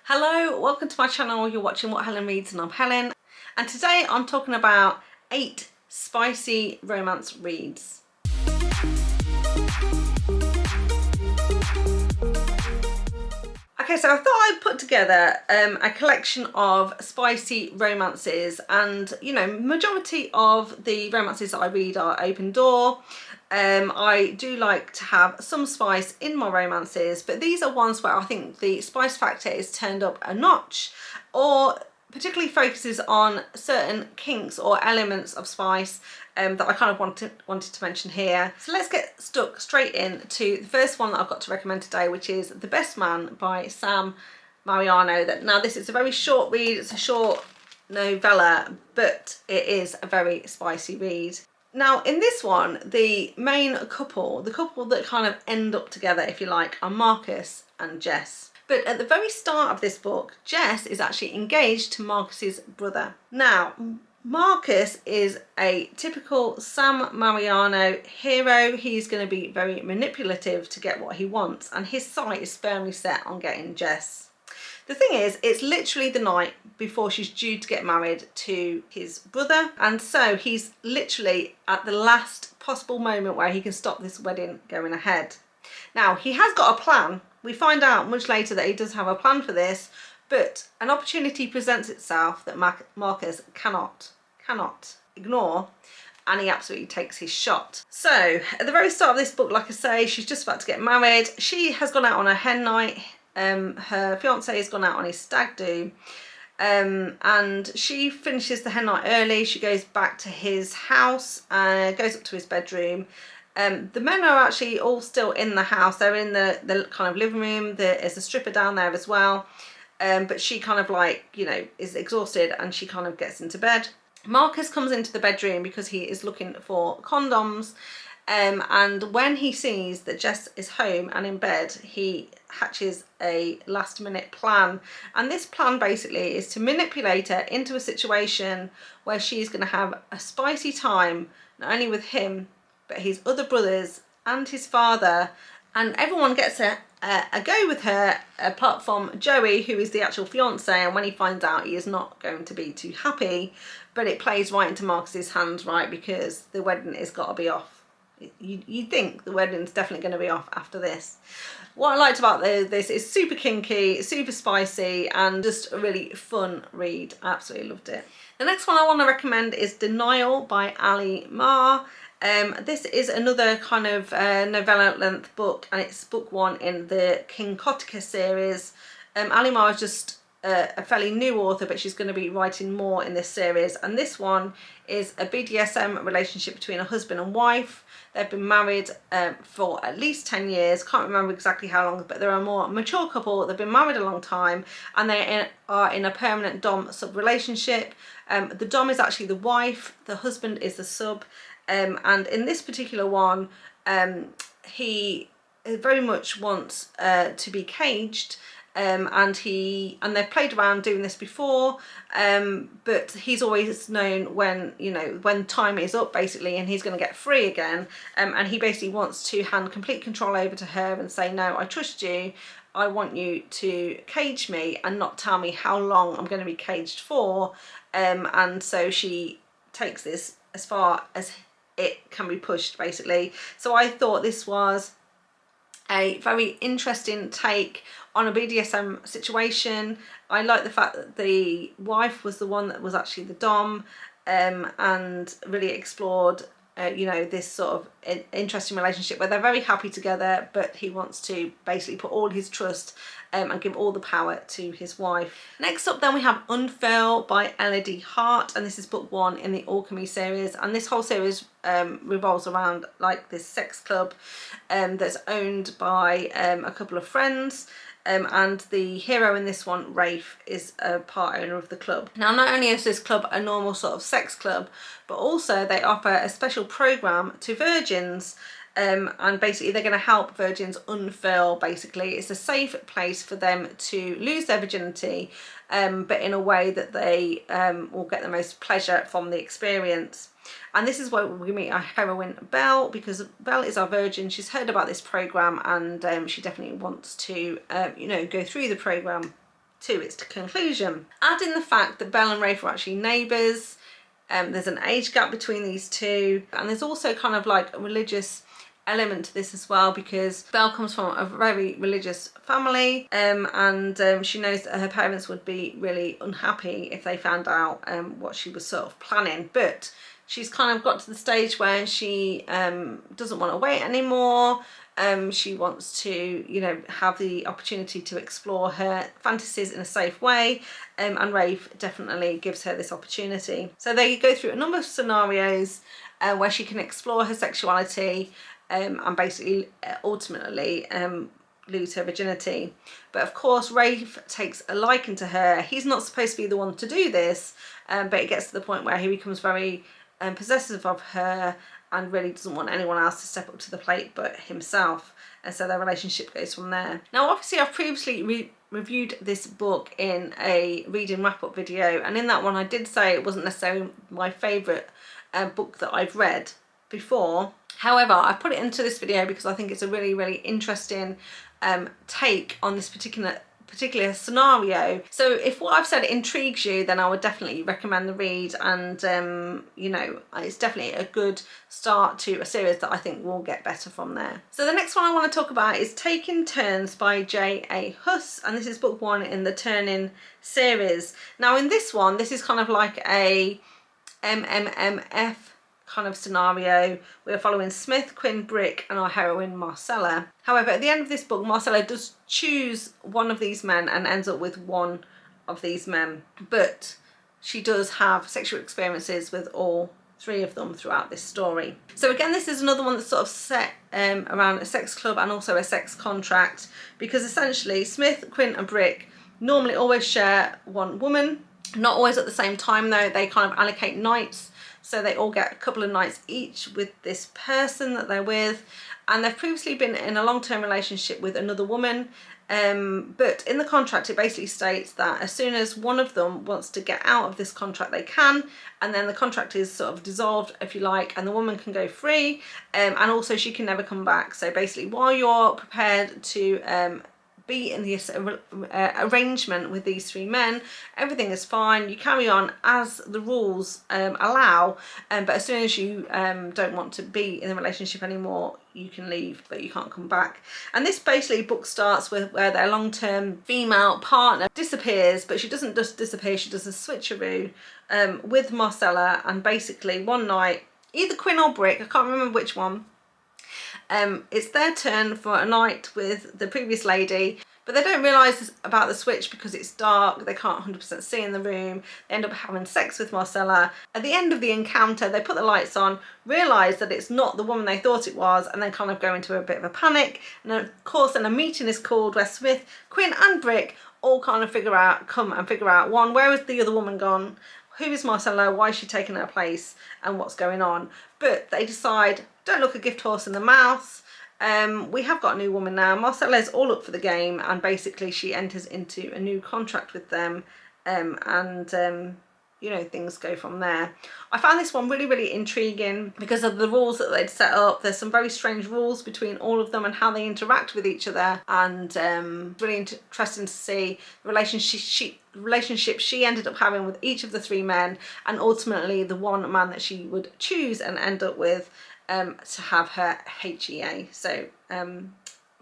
Hello, welcome to my channel. You're watching What Helen Reads and I'm Helen. And today I'm talking about 8 spicy romance reads. Okay, so I thought I'd put together a collection of spicy romances, and majority of the romances that I read are open door. I do like to have some spice in my romances, but these are ones where I think the spice factor is turned up a notch, or particularly focuses on certain kinks or elements of spice that I kind of wanted to mention here. So let's get stuck straight into the first one that I've got to recommend today, which is The Best Man by Sam Mariano. Now this is a very short read, it's a short novella, but it is a very spicy read. Now in this one, the main couple, the couple that kind of end up together, if you like, are Marcus and Jess. But at the very start of this book, Jess is actually engaged to Marcus's brother. Now, Marcus is a typical Sam Mariano hero. He's going to be very manipulative to get what he wants, and his sight is firmly set on getting Jess. The thing is, it's literally the night before she's due to get married to his brother, and so he's literally at the last possible moment where he can stop this wedding going ahead. Now, he has got a plan. We find out much later that he does have a plan for this, but an opportunity presents itself that Marcus cannot ignore, and he absolutely takes his shot. So at the very start of this book, like I say, she's just about to get married. She has gone out on a hen night. Her fiance has gone out on his stag do, and she finishes the hen night early. She goes back to his house, goes up to his bedroom. The men are actually all still in the house. They're in the kind of living room. There's a stripper down there as well, but she kind of is exhausted, and she kind of gets into bed. Marcus comes into the bedroom because he is looking for condoms, and when he sees that Jess is home and in bed, he hatches a last minute plan, and this plan basically is to manipulate her into a situation where she's going to have a spicy time, not only with him but his other brothers and his father, and everyone gets a go with her apart from Joey, who is the actual fiance, and when he finds out, he is not going to be too happy. But it plays right into Marcus's hands, right, because the wedding has got to be off. You'd think the wedding's definitely going to be off after this. What I liked about this is super kinky, super spicy, and just a really fun read. I absolutely loved it. The next one I want to recommend is Denial by Marr. This is another kind of novella length book, and it's book 1 in the Kinkotica series. Marr is just a fairly new author, but she's going to be writing more in this series, and this one is a BDSM relationship between a husband and wife. They've been married for at least 10 years, can't remember exactly how long, but they're a more mature couple. They've been married a long time, and they are in a permanent dom sub relationship. The dom is actually the wife, the husband is the sub, and in this particular one, he very much wants to be caged. And they've played around doing this before, but he's always known when time is up, basically, and he's going to get free again, and he basically wants to hand complete control over to her and say, no, I trust you, I want you to cage me and not tell me how long I'm going to be caged for, and so she takes this as far as it can be pushed, basically. So I thought this was a very interesting take on a BDSM situation. I like the fact that the wife was the one that was actually the dom, and really explored this sort of interesting relationship where they're very happy together, but he wants to basically put all his trust and give all the power to his wife. Next up then we have Unfurl by Elodie Hart, and this is book 1 in the Alchemy series, and this whole series revolves around like this sex club that's owned by a couple of friends. And the hero in this one, Rafe, is a part owner of the club. Now, not only is this club a normal sort of sex club, but also they offer a special program to virgins, and basically they're going to help virgins unfurl. Basically, it's a safe place for them to lose their virginity, but in a way that they will get the most pleasure from the experience. And this is where we meet our heroine Belle, because Belle is our virgin. She's heard about this program, and she definitely wants to go through the program. to its conclusion. Add in the fact that Belle and Rafe are actually neighbours. There's an age gap between these two, and there's also kind of like a religious element to this as well, because Belle comes from a very religious family, and she knows that her parents would be really unhappy if they found out what she was sort of planning, but she's kind of got to the stage where she doesn't want to wait anymore. She wants to, you know, have the opportunity to explore her fantasies in a safe way, and Rafe definitely gives her this opportunity. So they go through a number of scenarios where she can explore her sexuality and basically ultimately lose her virginity. But of course Rafe takes a liking to her. He's not supposed to be the one to do this, but it gets to the point where he becomes very possessive of her and really doesn't want anyone else to step up to the plate but himself, and so their relationship goes from there. Now obviously I've previously reviewed this book in a reading wrap-up video, and in that one I did say it wasn't necessarily my favourite book that I've read before. However, I put it into this video because I think it's a really interesting take on this particular scenario. So if what I've said intrigues you, then I would definitely recommend the read, and you know, it's definitely a good start to a series that I think will get better from there. So the next one I want to talk about is Taking Turns by J.A. Huss, and this is book 1 in the Turning series. Now in this one, this is kind of like a MMMF kind of scenario. We're following Smith, Quinn, Brick and our heroine Marcella. However, at the end of this book, Marcella does choose one of these men and ends up with one of these men, but she does have sexual experiences with all 3 of them throughout this story. So again, this is another one that's sort of set around a sex club and also a sex contract, because essentially Smith, Quinn and Brick normally always share one woman. Not always at the same time though. They kind of allocate nights, so they all get a couple of nights each with this person that they're with, and they've previously been in a long-term relationship with another woman, but in the contract it basically states that as soon as one of them wants to get out of this contract they can, and then the contract is sort of dissolved, if you like, and the woman can go free, and also she can never come back. So basically while you're prepared to be in this arrangement with these 3 men, everything is fine, you carry on as the rules allow, but as soon as you don't want to be in the relationship anymore, you can leave, but you can't come back. And this basically book starts with where their long-term female partner disappears, but she doesn't just disappear, she does a switcheroo with Marcella, and basically one night, either Quinn or Brick, I can't remember which one, it's their turn for a night with the previous lady, but they don't realise about the switch because it's dark, they can't 100% see in the room. They end up having sex with Marcella. At the end of the encounter, they put the lights on, realise that it's not the woman they thought it was, and then kind of go into a bit of a panic. And then, of course, then a meeting is called where Smith, Quinn and Brick all kind of come and figure out, one, where is the other woman gone? Who is Marcella? Why is she taking her place? And what's going on? But they decide, don't look a gift horse in the mouth. We have got a new woman now. Marcella's all up for the game, and basically she enters into a new contract with them, and you know, things go from there. I found this one really intriguing because of the rules that they'd set up. There's some very strange rules between all of them and how they interact with each other, and really interesting to see the relationship she ended up having with each of the 3 men, and ultimately the one man that she would choose and end up with to have her HEA. So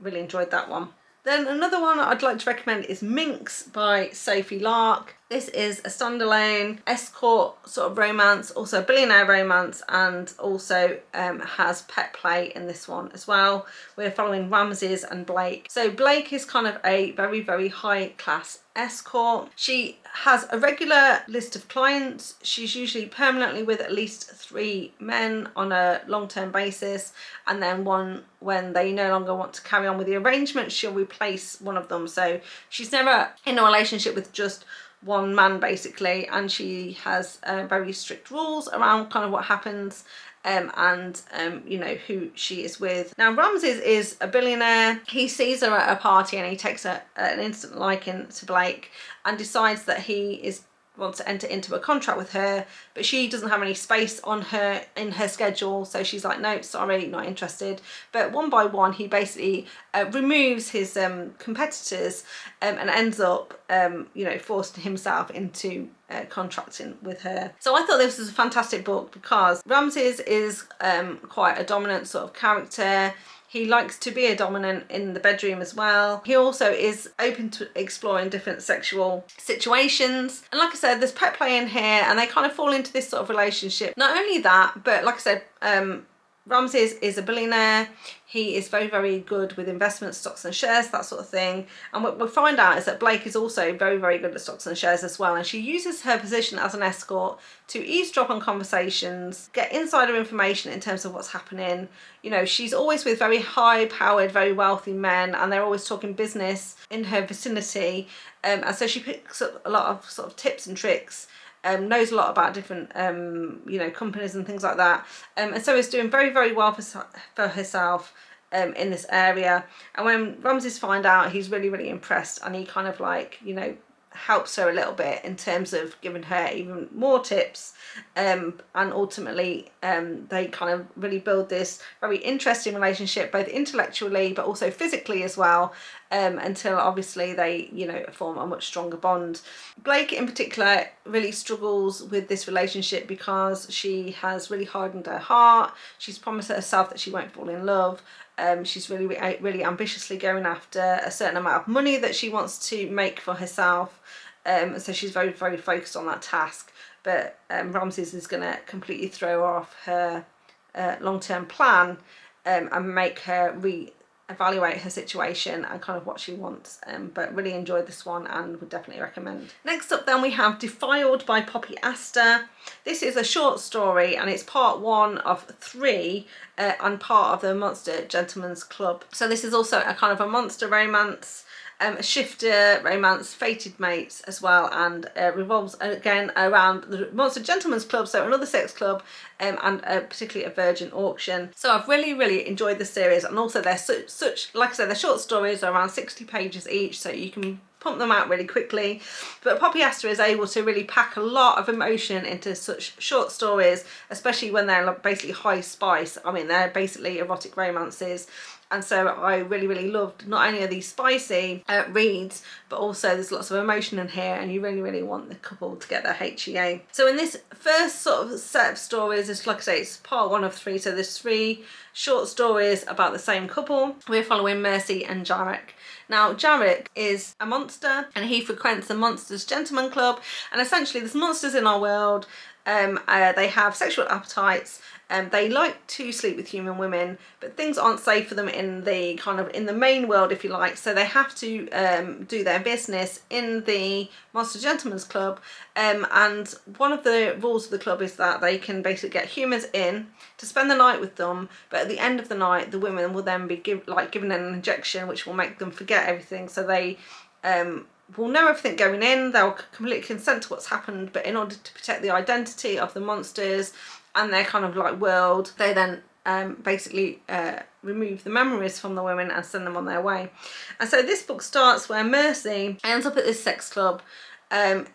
really enjoyed that one. Then another one I'd like to recommend is Minx by Sophie Lark. This is a standalone escort sort of romance, also a billionaire romance, and also has pet play in this one as well. We're following Ramses and Blake. So Blake is kind of a very high class escort. She has a regular list of clients. She's usually permanently with at least 3 men on a long-term basis, and then one, when they no longer want to carry on with the arrangement, she'll replace one of them. So she's never in a relationship with just one man basically, and she has very strict rules around kind of what happens and you know, who she is with. Now Ramses is a billionaire. He sees her at a party and he takes an instant liking to Blake and decides that he is wants to enter into a contract with her, but she doesn't have any space on her in her schedule, so she's like, nope, sorry, not interested. But one by one he basically removes his competitors and ends up you know, forcing himself into contracting with her. So I thought this was a fantastic book because Ramses is quite a dominant sort of character. He likes to be a dominant in the bedroom as well. He also is open to exploring different sexual situations. And like I said, there's pet play in here and they kind of fall into this sort of relationship. Not only that, but like I said, Ramses is a billionaire. He is very, very good with investments, stocks and shares, that sort of thing. And what we find out is that Blake is also very, very good at stocks and shares as well. And she uses her position as an escort to eavesdrop on conversations, get insider information in terms of what's happening. You know, she's always with very high-powered, very wealthy men, and they're always talking business in her vicinity. And so she picks up a lot of sort of tips and tricks. Knows a lot about different you know, companies and things like that, and so is doing very, very well for herself in this area. And when Ramses finds out, he's really, really impressed, and he kind of like, you know, helps her a little bit in terms of giving her even more tips, and ultimately they kind of really build this very interesting relationship, both intellectually but also physically as well, until obviously they, you know, form a much stronger bond. Blake in particular really struggles with this relationship because she has really hardened her heart. She's promised herself that she won't fall in love. She's really, really ambitiously going after a certain amount of money that she wants to make for herself. So she's very, very focused on that task. But Ramses is going to completely throw off her long-term plan and make her evaluate her situation and kind of what she wants. But really enjoyed this one and would definitely recommend. Next up then we have Defiled by Poppy Aster. This is a short story and it's part 1 of 3 and part of the Monster Gentleman's Club. So this is also a kind of a monster romance, a shifter romance, fated mates as well, and revolves again around the Monster Gentleman's Club, so another sex club, and particularly a virgin auction. So I've really, really enjoyed the series, and also they're such, like I said, they're short stories, around 60 pages each, so you can pump them out really quickly. But Poppy Aster is able to really pack a lot of emotion into such short stories, especially when they're basically high spice. I mean, they're basically erotic romances. And so I really, really loved, not only are these spicy reads, but also there's lots of emotion in here, and you really, really want the couple to get their HEA. So in this first sort of set of stories, it's like I say, it's part 1 of 3. So there's 3 short stories about the same couple. We're following Mercy and Jarek. Now, Jarek is a monster and he frequents the Monsters Gentleman Club. And essentially there's monsters in our world. They have sexual appetites. They like to sleep with human women, but things aren't safe for them in the kind of in the main world, if you like. So they have to do their business in the Monster Gentleman's Club. And one of the rules of the club is that they can basically get humans in to spend the night with them, but at the end of the night, the women will then be given an injection which will make them forget everything. So they will know everything going in. They'll completely consent to what's happened, but in order to protect the identity of the monsters and their kind of like world, they then basically remove the memories from the women and send them on their way. And so this book starts where Mercy ends up at this sex club,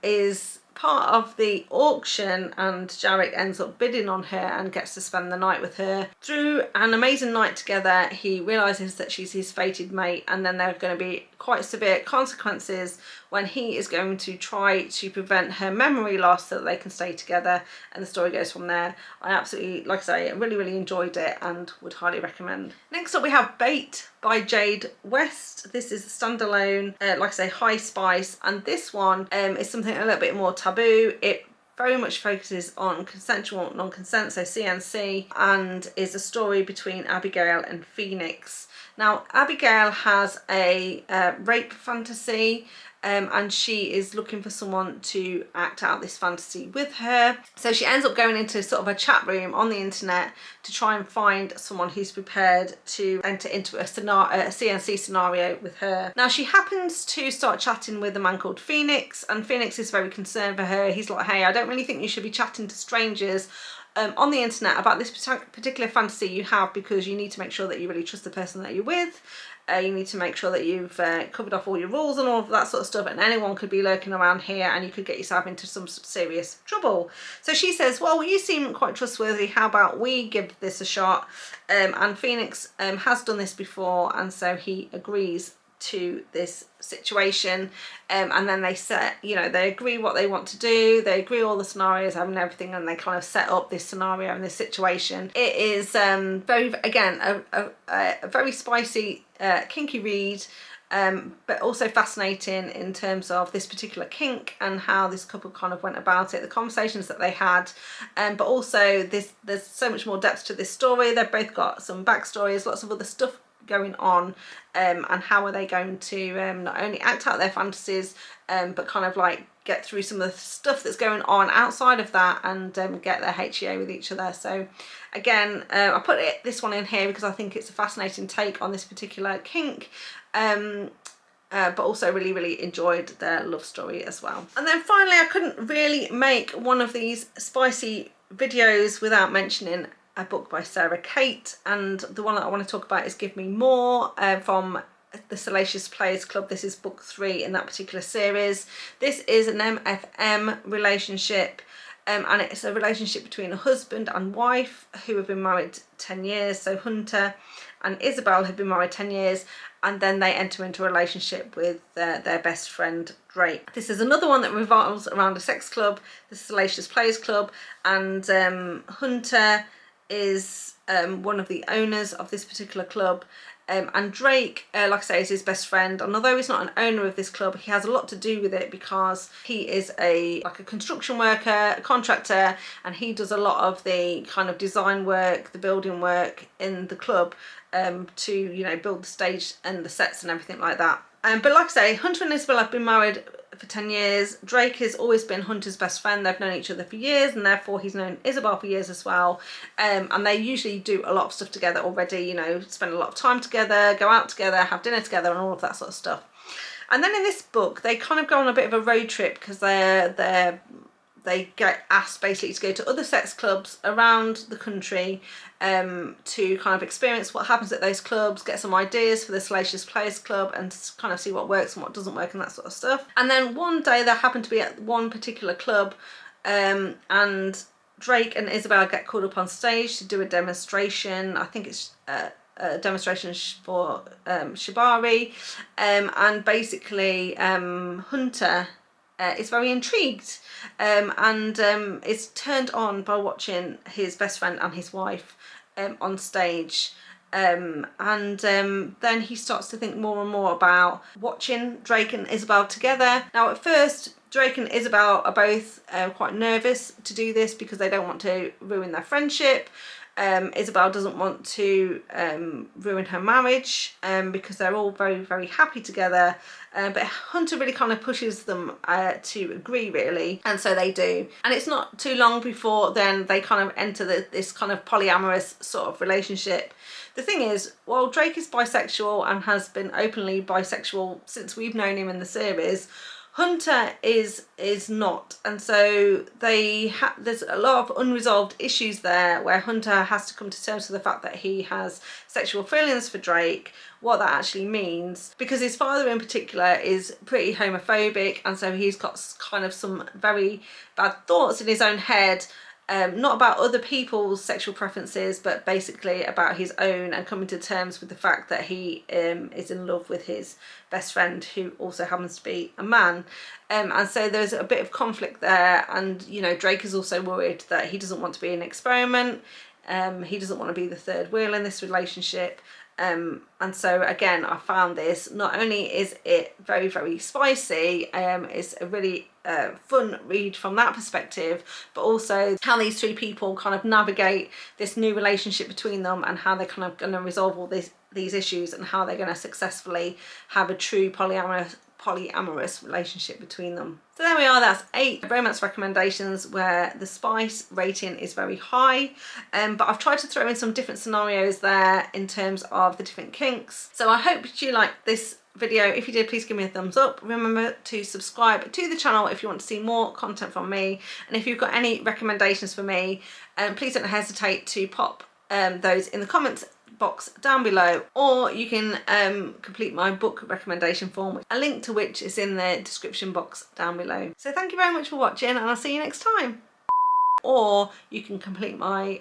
is part of the auction, and Jarek ends up bidding on her and gets to spend the night with her. Through an amazing night together, he realises that she's his fated mate, and then there are going to be quite severe consequences when he is going to try to prevent her memory loss so that they can stay together, and the story goes from there. I absolutely, like I say, really, really enjoyed it and would highly recommend. Next up we have Bait by Jade West. This is a standalone, like I say, high spice, and this one is something a little bit more taboo. It very much focuses on consensual non-consent, so CNC, and is a story between Abigail and Phoenix. Now, Abigail has a rape fantasy, and she is looking for someone to act out this fantasy with her. So she ends up going into sort of a chat room on the internet to try and find someone who's prepared to enter into a CNC scenario with her. Now, she happens to start chatting with a man called Phoenix, and Phoenix is very concerned for her. He's like, hey, I don't really think you should be chatting to strangers on the internet about this particular fantasy you have, because you need to make sure that you really trust the person that you're with. You need to make sure that you've covered off all your rules and all of that sort of stuff, and anyone could be lurking around here and you could get yourself into some serious trouble. So she says, well, you seem quite trustworthy, how about we give this a shot? And Phoenix has done this before, and so he agrees to this situation, and then they set, you know, they agree what they want to do, they agree all the scenarios and everything, and they kind of set up this scenario and this situation. It is very, again, a very spicy, kinky read, but also fascinating in terms of this particular kink and how this couple kind of went about it, the conversations that they had, but also there's so much more depth to this story. They've both got some backstories, lots of other stuff going on, and how are they going to not only act out their fantasies, but kind of like get through some of the stuff that's going on outside of that, and get their HEA with each other. So again, I put this one in here because I think it's a fascinating take on this particular kink, but also really enjoyed their love story as well. And then finally, I couldn't really make one of these spicy videos without mentioning a book by Sarah Cate, and the one that I want to talk about is Give Me More, from the Salacious Players Club. This is book 3 in that particular series. This is an MFM relationship, and it's a relationship between a husband and wife who have been married 10 years. So Hunter and Isabel have been married 10 years, and then they enter into a relationship with their best friend Drake. This is another one that revolves around a sex club, the Salacious Players Club, and Hunter is one of the owners of this particular club, and Drake, like I say, is his best friend, and although he's not an owner of this club, he has a lot to do with it because he is like a construction worker, a contractor, and he does a lot of the kind of design work, the building work in the club, to, you know, build the stage and the sets and everything like that. But like I say, Hunter and Isabel have been married for 10 years. Drake has always been Hunter's best friend. They've known each other for years, and therefore he's known Isabel for years as well. And they usually do a lot of stuff together already, you know, spend a lot of time together, go out together, have dinner together, and all of that sort of stuff. And then in this book, they kind of go on a bit of a road trip because they get asked basically to go to other sex clubs around the country, to kind of experience what happens at those clubs, get some ideas for the Salacious Players Club, and kind of see what works and what doesn't work and that sort of stuff. And then one day they happen to be at one particular club, and Drake and Isabel get called up on stage to do a demonstration. I think it's a demonstration for Shibari, and basically Hunter is very intrigued, and is turned on by watching his best friend and his wife on stage, and then he starts to think more and more about watching Drake and Isabel together. Now at first, Drake and Isabel are both quite nervous to do this because they don't want to ruin their friendship. Isabel doesn't want to ruin her marriage, because they're all very happy together, but Hunter really kind of pushes them to agree, really, and so they do. And it's not too long before then they kind of enter this kind of polyamorous sort of relationship. The thing is, while Drake is bisexual and has been openly bisexual since we've known him in the series, Hunter is not, and so there's a lot of unresolved issues there where Hunter has to come to terms with the fact that he has sexual feelings for Drake, what that actually means, because his father in particular is pretty homophobic, and so he's got kind of some very bad thoughts in his own head, not about other people's sexual preferences, but basically about his own, and coming to terms with the fact that he is in love with his best friend, who also happens to be a man. And so there's a bit of conflict there, and, you know, Drake is also worried that he doesn't want to be an experiment, he doesn't want to be the third wheel in this relationship. And so again, I found this, not only is it very spicy, it's a really fun read from that perspective, but also how these three people kind of navigate this new relationship between them, and how they're kind of going to resolve all these issues, and how they're going to successfully have a true polyamorous relationship between them. So there we are, that's 8 romance recommendations where the spice rating is very high, but I've tried to throw in some different scenarios there in terms of the different kinks. So I hope you like this video. If you did, please give me a thumbs up. Remember to subscribe to the channel if you want to see more content from me, and if you've got any recommendations for me, please don't hesitate to pop those in the comments box down below, or you can complete my book recommendation form, a link to which is in the description box down below. So thank you very much for watching, and I'll see you next time. Or you can complete my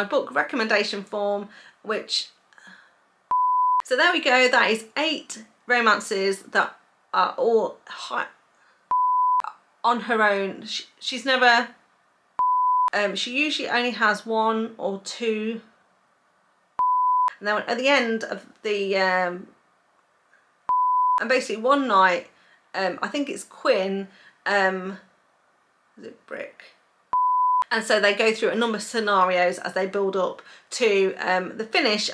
book recommendation form, which, so there we go, that is 8 romances that are all on her own. She's never she usually only has 1 or 2, and then at the end of the and basically one night, I think it's Quinn, is it Brick, and so they go through a number of scenarios as they build up to the finish.